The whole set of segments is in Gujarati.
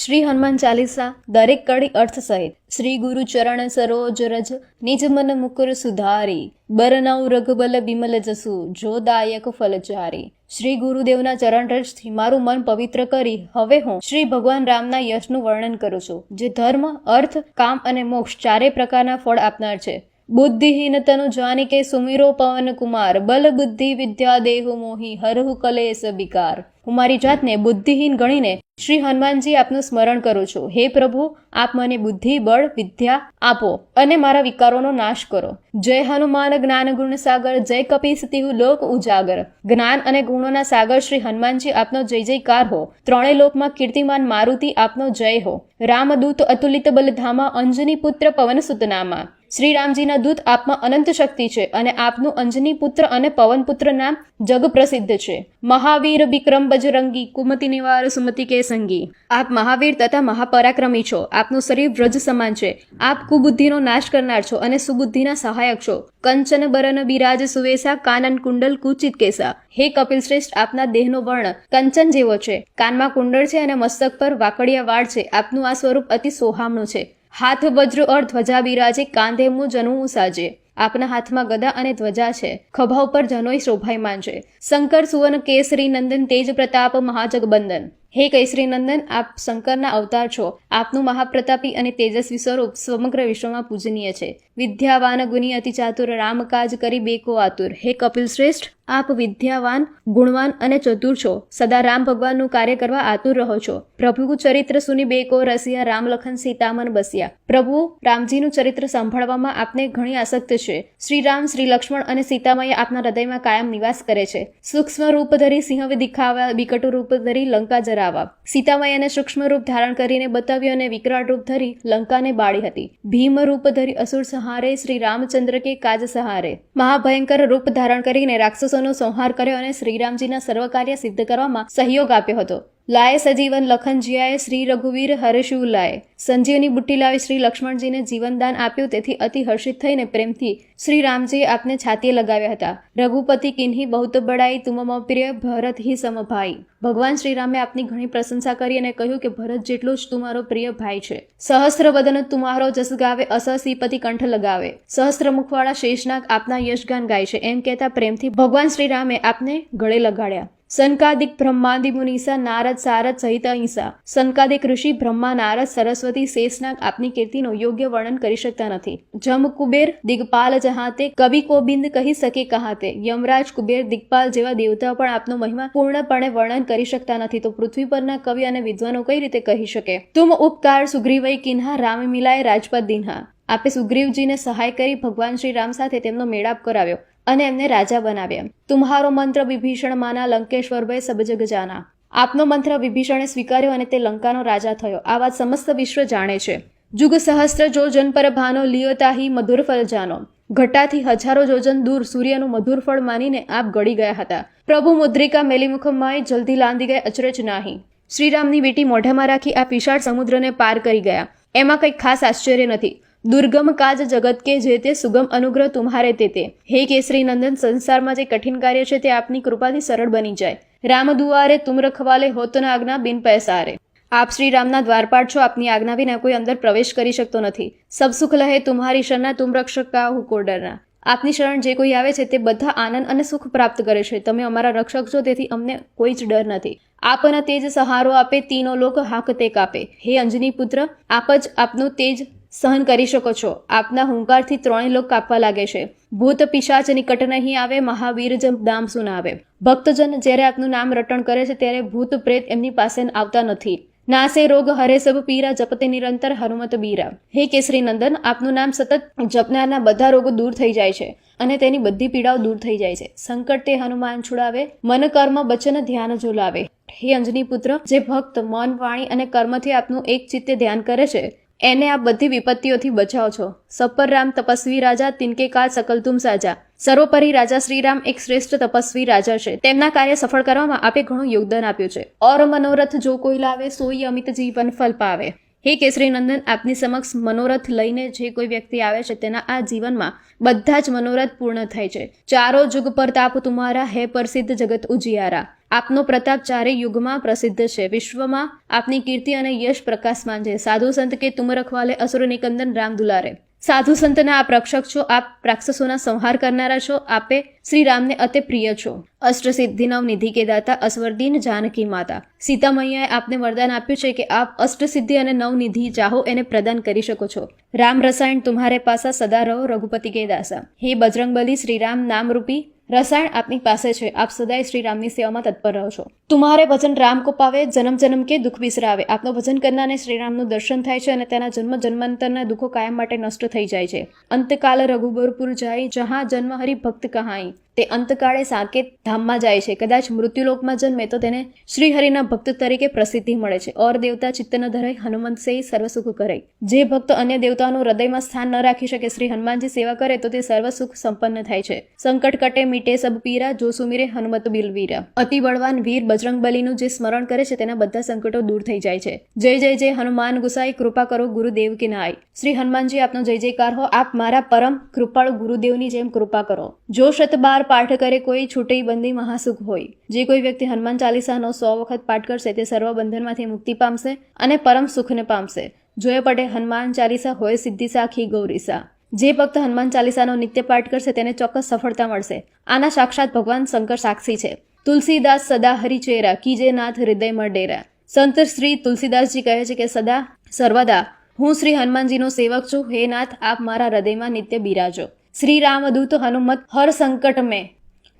શ્રી હનુમાન ચાલીસા દરેક કડી અર્થ સહિત શ્રી ગુરુ ચરણ સરોજ રજ નિજ મન મુકુર સુધારી બરનઉ રઘબલ વિમલ જસુ જો દાયક ફલચારી। શ્રી ગુરુદેવના ચરણ રજથી મારું મન પવિત્ર કરી હવે હું શ્રી ભગવાન રામના યશનું વર્ણન કરું છું, જે ધર્મ, અર્થ, કામ અને મોક્ષ ચારે પ્રકારના ફળ આપનાર છે। બુદ્ધિહીન તનુ જાનિકે સુમિરો પવન કુમાર બલ બુદ્ધિ વિદ્યા દેહુ મોહી હરહુ કલેશ વિકાર। હું મારી જાતને બુદ્ધિહીન ગણીને શ્રી હનુમાનજી આપનું સ્મરણ કરું છું। હે પ્રભુ, આપ મને બુદ્ધિ, બળ, વિદ્યા આપો અને મારા વિકારોનો નાશ કરો। જય હનુમાન જ્ઞાન ગુણ સાગર જય કપીસ તિહુ લોક ઉજાગર। જ્ઞાન અને ગુણોના સાગર શ્રી હનુમાનજી આપનો જય જયકાર હો। ત્રણેય લોકમાં કીર્તિમાન મારુતિ આપનો જય હો। રામદૂત અતુલિત બલધામા અંજની પુત્ર પવન સુતનામા। શ્રી રામજીના દૂત આપમાં અનંત શક્તિ છે અને આપનું અંજની પુત્ર અને પવન પુત્ર નામ જગ પ્રસિદ્ધ છે। મહાવીર વિક્રમ બજરંગી કુમતિ નિવાર સુમતિ કે સંગી। આપ મહાવીર તથા મહાપરાક્રમી છો। આપનું શરીર વ્રજ સમાન છે। આપ કુબુદ્ધિનો નાશ કરનાર છો અને સુબુદ્ધિના સહાયક છો। કંચન બરન બિરાજ સુવેશા કાનન કુંડલ કુચિત કેસા। હે કપિલ શ્રેષ્ઠ, આપના દેહનો વર્ણ કંચન જેવો છે, કાનમાં કુંડળ છે અને મસ્તક પર વાકડિયા વાળ છે। આપનું આ સ્વરૂપ અતિ સોહામણું છે। હાથ વજ્ર ઓર ધ્વજા બિરાજે કાંધે મું જનું સાજે। આપના હાથમાં ગદા અને ધ્વજા છે, ખભા ઉપર જનોય શોભાયમાન છે। શંકર સુવન કેસરી નંદન તેજ પ્રતાપ મહાજગબંદન। હે કેસરી નંદન, આપ શંકરના અવતાર છો। આપનું મહાપ્રતાપી અને તેજસ્વી સ્વરૂપ સમગ્ર વિશ્વમાં પૂજનીય છે। વિદ્યાવાન ગુની અતિ ચાતુર રામ કાજ કરી બેકો આતુર। હે કપિલ શ્રેષ્ઠ, આપ વિદ્યાવાન, ગુણવાન અને ચતુર છો। સદા રામ ભગવાનનું કાર્ય કરવા આતુર રહો છો। પ્રભુ ચરિત્ર સુની બેકો રસિયા રામ લખન સીતામન બસ્યા। પ્રભુ રામજીનું ચરિત્ર સાંભળવામાં આપને ઘણી આસક્ત છે। શ્રી રામ, શ્રી લક્ષ્મણ અને સીતામય આપના હૃદયમાં કાયમ નિવાસ કરે છે। સૂક્ષ્મ રૂપ ધરી સિંહ દિખાવા, વિકટ રૂપ ધરી લંકા જરાવા। સીતામયને સૂક્ષ્મ રૂપ ધારણ કરીને બતાવ્યું અને વિકરાળ રૂપ ધરી લંકાને બાળી હતી। ભીમ રૂપ ધરી અસુર સંહારે શ્રી રામચંદ્ર કે કાજ સહારે। મહાભયંકર રૂપ ધારણ કરીને રાક્ષસોનો સંહાર કર્યો અને શ્રીરામજીના સર્વ કાર્ય સિદ્ધ કરવામાં સહયોગ આપ્યો હતો। લાય સજીવન લખન જીયાએ શ્રી રઘુવીર હર્ષુ લાય। સંજીવની બુટ્ટી લાવી શ્રી લક્ષ્મણજીને જીવનદાન આપ્યું, તેથી અતિ હર્ષિત થઈને પ્રેમથી શ્રી રામજીએ આપને છાતીએ લગાવ્યા હતા। રઘુપતિ કિન્હી બહુત બડાઈ તુમ મમ પ્રિય ભરત હી સમભાઈ। ભગવાન શ્રીરામે આપની ઘણી પ્રશંસા કરી અને કહ્યું કે ભરત જેટલો જ તું મારો પ્રિય ભાઈ છે। સહસ્ત્ર વદન તુમારો જસ ગાવે અસ શ્રીપતિ કંઠ લગાવે। સહસ્ત્ર મુખવાળા શેષનાગ આપના યશગાન ગાય છે, એમ કહેતા પ્રેમથી ભગવાન શ્રીરામે આપને ગળે લગાડ્યા। સનકાદિક બ્રહ્માંદિ મુનીસા નારદ સારદ સહિત અહિંસા। સનકાદિક ઋષિ બ્રહ્મા, નારદ, સરસ્વતી, શેષનાગ આપની કીર્તિનો યોગ્ય વર્ણન કરી શકતા નથી। જમ કુબેર દિગપાલ જહાતે કવિ કોબિંદ કહી શકે કહાતે। યમરાજ, કુબેર, દિગપાલ જેવા દેવતાઓ પણ આપનો મહિમા પૂર્ણપણે વર્ણન કરી શકતા નથી, તો પૃથ્વી પરના કવિ અને વિદ્વાનો કઈ રીતે કહી શકે। તુમ ઉપકાર સુગ્રીવઈ કિન્હા રામ મિલાય રાજપદ દિન્હા। આપે સુગ્રીવજીને સહાય કરી ભગવાન શ્રી રામ સાથે તેમનો મેળાપ કરાવ્યો અને એમને રાજા બનાવ્યા। તુમ્હારો મંત્ર વિભીષણ માના લંકેશ્વર ભય સબ જગ જાના। આપનો મંત્ર વિભીષણે સ્વીકાર્યો અને તે લંકાનો રાજા થયો। આ વાત સમસ્ત વિશ્વ જાણે છે। જુગ સહસ્ત્ર જોજન પર ભાનો લિયો તાહી મધુર ફળ જાનો। ઘટાથી હજારો જોજન દૂર સૂર્યનું મધુર ફળ માનીને આપ ગળી ગયા હતા। પ્રભુ મુદ્રિકા મેલીમુખમાય જલ્દી લાંદી ગયે અચરજ નાહી। શ્રીરામની વીંટી મોઢામાં રાખી આપ વિશાળ સમુદ્રને પાર કરી ગયા, એમાં કંઈ ખાસ આશ્ચર્ય નથી। દુર્ગમ કાજ જગત કે જે તે સુગમ અનુગ્રહ તુમ્હારે તે। હે કેસરી નંદન, સંસારમાં જે કઠિન કાર્ય છે તે આપની કૃપાથી સરળ બની જાય। રામ દુઆરે તુમ રખવાલે હોત ન આજ્ઞા બિન પૈસારે। આપ શ્રી રામના દ્વારપાળ છો, આપની આજ્ઞા વિના કોઈ અંદર પ્રવેશ કરી શકતો નથી। સબ સુખ લહે તુમ્હારી શરણા તુમ રક્ષક કાહુ કો ડરના। આપની શરણ જે કોઈ આવે છે તે બધા આનંદ અને સુખ પ્રાપ્ત કરે છે। તમે અમારા રક્ષક છો, તેથી અમને કોઈ જ ડર નથી। આપના તેજ સહારો આપે તીનો લોક હાંકતે કાપે। હે અંજની પુત્ર, આપ જ આપનું તેજ સહન કરી શકો છો। આપના હુંકારથી ત્રણેય લોક કાપવા લાગે છે। ભૂત પિશાચ નિકટ નહીં આવે, મહાવીર જબ નામ સુનાવે। ભક્તજન જ્યારે આપનું નામ રટણ કરે છે ત્યારે ભૂત પ્રેત એમની પાસે આવતા નથી। નાસે રોગ હરે સબ પીરા જપતે નિરંતર હનુમત બીરા। હે કેસરી નંદન, આપનું નામ સતત જપનારના બધા રોગો દૂર થઈ જાય છે અને તેની બધી પીડાઓ દૂર થઈ જાય છે। સંકટ તે હનુમાન છુડાવે, મન કર્મ બચન ધ્યાન જો લાવે। હે અંજની પુત્ર, જે ભક્ત મન, વાણી અને કર્મથી આપનું એક ચિત્તે ધ્યાન કરે છે એને આપ બધી વિપત્તિઓથી બચાવો છો। સપર રામ તપસ્વી રાજા તિનકે કાજ સકલ તુમ સાજા। સર્વોપરી રાજા શ્રીરામ એક શ્રેષ્ઠ તપસ્વી રાજા છે। તેમના કાર્ય સફળ કરવામાં આપે ઘણું યોગદાન આપ્યું છે। ઓર મનોરથ જો કોઈ લાવે, સોઈ અમિત જીવન ફલ પાવે। હે કેસરી નંદન, આપની સમક્ષ મનોરથ લઈને જે કોઈ વ્યક્તિ આવે છે તેના આ જીવનમાં બધા જ મનોરથ પૂર્ણ થાય છે। ચારો જુગ પર તાપ તુમ્હારા હે પ્રસિદ્ધ જગત ઉજિયારા। આપનો પ્રતાપ ચારે યુગમાં પ્રસિદ્ધ છે. વિશ્વમાં આપની કીર્તિ અને યશ પ્રકાશમાન છે. સાધુ સંત કે તુમ રખવાલે અસુર નિકંદન રામ દુલારે. સાધુ સંતના આપ રક્ષક છો, આપ રાક્ષસોના સંહાર કરનારા છો, આપે શ્રી રામને અતિ પ્રિય છો. અષ્ટસિદ્ધિ નવ નિધિ કે દાતા અસ્વરદીન જાનકી માતા. સીતા મૈયાએ આપને વરદાન આપ્યું છે કે આપ અષ્ટસિદ્ધિ અને નવ નિધિ ચાહો એને પ્રદાન કરી શકો છો. રામ રસાયણ તુમ્હારે પાસા સદા રહો રઘુપતિ કે દાસા. હે બજરંગબલી, શ્રી રામ નામરૂપી રસાયણ આપની પાસે છે, આપ સદાય શ્રી રામની સેવામાં તત્પર રહો છો. તુમ્હારે ભજન રામ કો પાવે, જન્મ જન્મ કે દુઃખ બિસરાવે. આપનો ભજન કરનારને શ્રી રામનું દર્શન થાય છે અને તેના જન્મ જન્માંતરના દુઃખો કાયમ માટે નષ્ટ થઈ જાય છે. અંતકાલ રઘુબરપુર જાય, જહાં જન્મ હરિ ભક્ત કહાઈ. તે અંતકાળે સાકેત ધામમાં જાય છે. કદાચ મૃત્યુલોકમાં જન્મે તો તેને શ્રી હરિના ભક્ત તરીકે પ્રસિદ્ધિ મળે છે. ઓર દેવતા ચિત્ત ન ધરાય, હનુમંત સે સર્વ સુખ કરે. જે ભક્ત અન્ય દેવતાઓનું હૃદયમાં સ્થાન ન રાખી શકે, શ્રી હનુમાનજી સેવા કરે તો તે સર્વ સુખ સંપન્ન થાય છે. સંકટ કટે મીટે સબ પીરા, જો સુમિરે હનુમત બિલવીરા. અતિ બળવાન વીર બજરંગ બલીનું જે સ્મરણ કરે છે તેના બધા સંકટો દૂર થઈ જાય છે. જય જય જય હનુમાન ગુસાઈ, કૃપા કરો ગુરુદેવ કે નાય. શ્રી હનુમાનજી આપનો જય જયકાર હો, આપ મારા પરમ કૃપાળુ ગુરુદેવની જેમ કૃપા કરો. જો શત બાર પાઠ કરે કોઈ, છૂટઈ બંદી મહાસુખ હોય. જે કોઈ વ્યક્તિ હનુમાન ચાલીસાનો 100 વખત પાઠ કરશે તે સર્વ બંધનમાંથી મુક્તિ પામશે અને પરમ સુખને પામશે. જોયે પડે હનુમાન ચાલીસા હોય સિદ્ધિ સાખી ગૌરીસા. જે ભક્ત હનુમાન ચાલીસાનો નિત્ય પાઠ કરશે તેને ચોક્કસ સફળતા મળશે. આના સાક્ષાત ભગવાન શંકર સાક્ષી છે. તુલસીદાસ સદા હરિચેરા, કીજે નાથ હૃદયમાં ડેરા. સંત શ્રી તુલસીદાસજી કહે છે કે સદા સર્વદા હું શ્રી હનુમાનજીનો સેવક છું. હે નાથ, આપ મારા હૃદયમાં નિત્ય બિરાજો. શ્રી રામદૂત હનુમત હર સંકટ મેં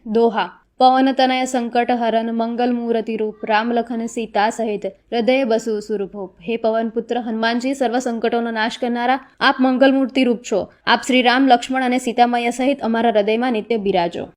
દોહા. પવન તનય સંકટ હરન, મંગલ મૂર્તિ રૂપ. રામ લખન સીતા સહિત હૃદય બસુ સુરભૂપ. હે પવન પુત્ર હનુમાનજી, સર્વ સંકટોનો નાશ કરનારા આપ મંગલ મૂર્તિ રૂપ છો. આપ શ્રી રામ, લક્ષ્મણ અને સીતામૈયા સહિત અમારા હૃદયમાં નિત્ય બિરાજો.